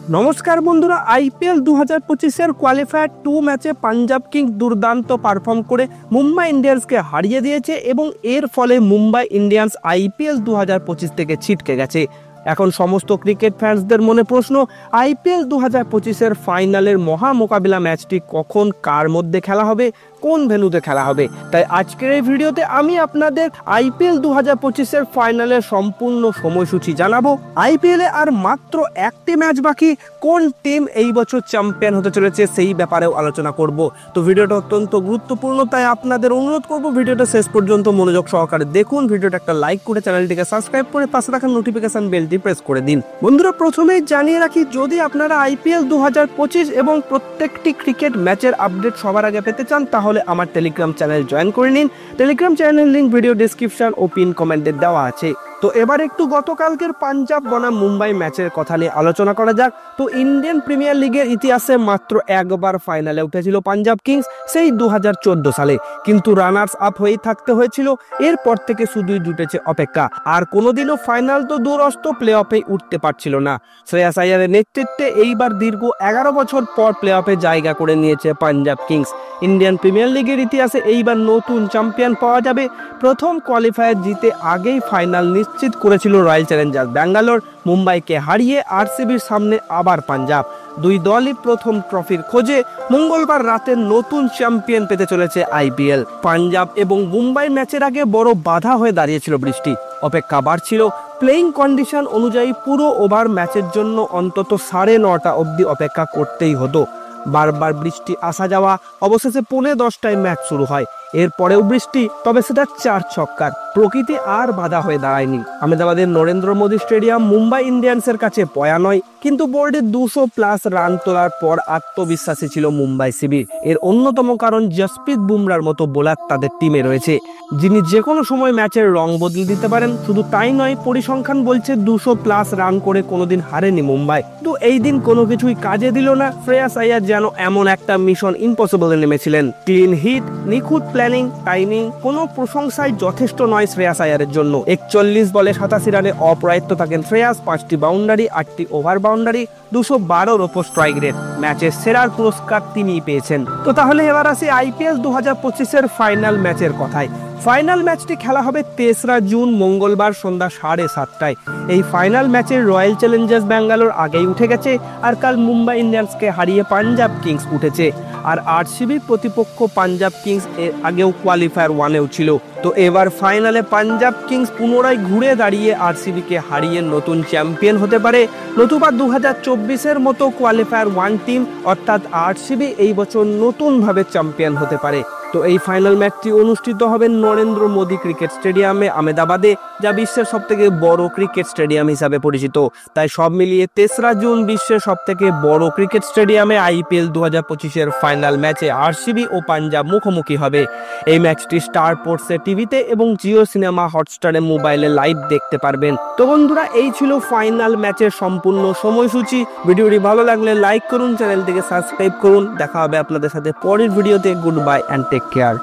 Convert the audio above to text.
নমস্কার বন্ধুরা, IPL 2025-এর qualifier 2 ম্যাচে পাঞ্জাব কিংস দুর্দান্ত পারফর্ম করে মুম্বাই ইন্ডিয়ান্সকে হারিয়ে দিয়েছে এবং এর ফলে মুম্বাই ইন্ডিয়ান্স আইপিএল 2025 থেকে ছিটকে গেছে। এখন সমস্ত ক্রিকেট ফ্যান্সদের মনে প্রশ্ন, আইপিএল 2025-এর ফাইনালের মহা মোকাবিলা ম্যাচটি কখন কার মধ্যে খেলা হবে, কোন ভেন্যুতে খেলা হবে। তাই আজকের এই ভিডিওতে আমি আপনাদের আইপিএল 2025-এর ফাইনালের সম্পূর্ণ সময়সূচি জানাবো। আইপিএলে আর মাত্র একটি ম্যাচ বাকি, কোন টিম এই বছর চ্যাম্পিয়ন হতে চলেছে সেই ব্যাপারেও আলোচনা করব। তো ভিডিওটা অত্যন্ত গুরুত্বপূর্ণ, তাই আপনাদের অনুরোধ করব ভিডিওটা শেষ পর্যন্ত মনোযোগ সহকারে দেখুন। ভিডিওটা একটা লাইক করে চ্যানেলটিকে সাবস্ক্রাইব করে পাশে রাখা নোটিফিকেশন বেলটি প্রেস করে দিন। বন্ধুরা, প্রথমেই জানিয়ে রাখি, যদি আপনারা আইপিএল 2025 এবং প্রত্যেকটি ক্রিকেট ম্যাচের আপডেট সবার আগে পেতে চান তাহলে আমার টেলিগ্রাম চ্যানেল জয়েন করে নিন। Telegram channel link video description ও পিন কমেন্টে দেওয়া আছে। তো এবার একটু গতকালকের পাঞ্জাব বনাম মুম্বাই ম্যাচের কথা নিয়ে আলোচনা করা যাক। তো ইন্ডিয়ান প্রিমিয়ার লিগের ইতিহাসে মাত্র একবার ফাইনালে উঠেছিল পাঞ্জাব কিংস, সেই 2014 সালে, কিন্তু রানার্স আপ হয়েই থাকতে হয়েছিল। এরপর থেকে শুধুই জুটেছে অপেক্ষা, আর কোনোদিনও ফাইনাল তো দূরস্থ, প্লে অফে উঠতে পারছিল না। শ্রেয়াস আইয়ারের নেতৃত্বে এইবার দীর্ঘ 11 বছর পর প্লে অফে জায়গা করে নিয়েছে পাঞ্জাব কিংস। ইন্ডিয়ান প্রিমিয়ার লিগের ইতিহাসে এইবার নতুন চ্যাম্পিয়ন পাওয়া যাবে। প্রথম কোয়ালিফায়ার জিতে আগেই ফাইনাল নিশ্চিত করেছিল রয়্যাল চ্যালেঞ্জার্স ব্যাঙ্গালোর। মুম্বাইকে হারিয়ে আরসিবির সামনে আবার পাঞ্জাব। দুই দলই প্রথম ট্রফির খোঁজে। মঙ্গলবার রাতে নতুন চ্যাম্পিয়ন পেতে চলেছে আইপিএল। পাঞ্জাব এবং মুম্বাই ম্যাচের আগে বড় বাধা হয়ে দাঁড়িয়েছিল বৃষ্টি। অপেক্ষা বাড়ছিল। প্লেইং কন্ডিশন অনুযায়ী পুরো ওভার ম্যাচের জন্য অন্তত 9:30 অবধি অপেক্ষা করতেই হতো। বারবার বৃষ্টি আসা যাওয়া, অবশেষে 9:45 ম্যাচ শুরু হয়। এরপরেও বৃষ্টি, তবে সেটা 4 ছক্কার। প্রকৃতি আর বাধা হয়ে দাঁড়ায়নি। আহমেদাবাদের নরেন্দ্র মোদী স্টেডিয়াম মুম্বাই ইন্ডিয়ান্সের কাছে পয়া নয়, কিন্তু বোর্ডে 200+ রান তোলার পর আত্মবিশ্বাসী ছিল মুম্বাই শিবির। এর অন্যতম কারণ জসপ্রীত বুমরার মতো বোলার তাদের টিমে রয়েছে, যিনি যে কোনো সময় ম্যাচের রং বদলে দিতে পারেন। শুধু তাই নয়, পরিসংখ্যান বলছে 200+ রান করে কোনোদিন হারেনি মুম্বাই। তো এই দিন কোনো কিছুই কাজে দিল না। শ্রেয়াস আইয়ার যেন এমন একটা মিশন ইম্পসিবলে নেমেছিলেন। ক্লিন হিট, নিখুঁত প্ল্যানিং, টাইমিং, কোনো প্রশংসায় যথেষ্ট নয় শ্রেয়াস আইয়ারের জন্য। 41 বলে 87 রানে অপ্রায়ত্ত থাকেন শ্রেয়াস। 5টি বাউন্ডারি, 8টি ওভার বাউন্ডারি, 212-র ওপর স্ট্রাইক রেট। ম্যাচের সেরার পুরস্কার তিনিই পেয়েছেন। তো তাহলে এবার আসি আইপিএল 2025-এর ফাইনাল ম্যাচের কথায়। ফাইনাল ম্যাচটি খেলা হবে 3রা জুন মঙ্গলবার সন্ধ্যা 7:30টায়। এই ফাইনাল ম্যাচে রয়্যাল চ্যালেঞ্জার্স ব্যাঙ্গালোর আগেই উঠে গেছে, আর কাল মুম্বাই ইন্ডিয়ান্সকে হারিয়ে পাঞ্জাব কিংস উঠেছে। আর আরসিবির প্রতিপক্ষ পাঞ্জাব কিংস এর আগেও কোয়ালিফায়ার 1-এও ছিল। তো এবার ফাইনালে পাঞ্জাব কিংস পুনরায় ঘুরে দাঁড়িয়ে আরসিবিকে হারিয়ে নতুন চ্যাম্পিয়ন হতে পারে, নতুবা 2024-এর মতো কোয়ালিফায়ার 1 টিম অর্থাৎ আরসিবি এই বছর নতুনভাবে চ্যাম্পিয়ন হতে পারে। তো এই ফাইনাল ম্যাচটি অনুষ্ঠিত হবে নরেন্দ্র মোদী ক্রিকেট স্টেডিয়ামে আহমেদাবাদে, যা বিশ্বের সবথেকে বড় ক্রিকেট স্টেডিয়াম হিসাবে পরিচিত। তাই সব মিলিয়ে 3রা জুন বিশ্বের সবথেকে বড় ক্রিকেট স্টেডিয়ামে আইপিএল 2025-এর ফাইনাল ম্যাচে আরসিবি ও পাঞ্জাব মুখোমুখি হবে। এই ম্যাচটি স্টার স্পোর্টসের টিভিতে এবং জিও সিনেমা হটস্টারে মোবাইলে লাইভ দেখতে পারবেন। তো বন্ধুরা, এই ছিল ফাইনাল ম্যাচের সম্পূর্ণ সময়সূচি। ভিডিওটি ভালো লাগলে লাইক করুন, চ্যানেলটিকে সাবস্ক্রাইব করুন। দেখা হবে আপনাদের সাথে পরের ভিডিওতে। Goodbye and take care.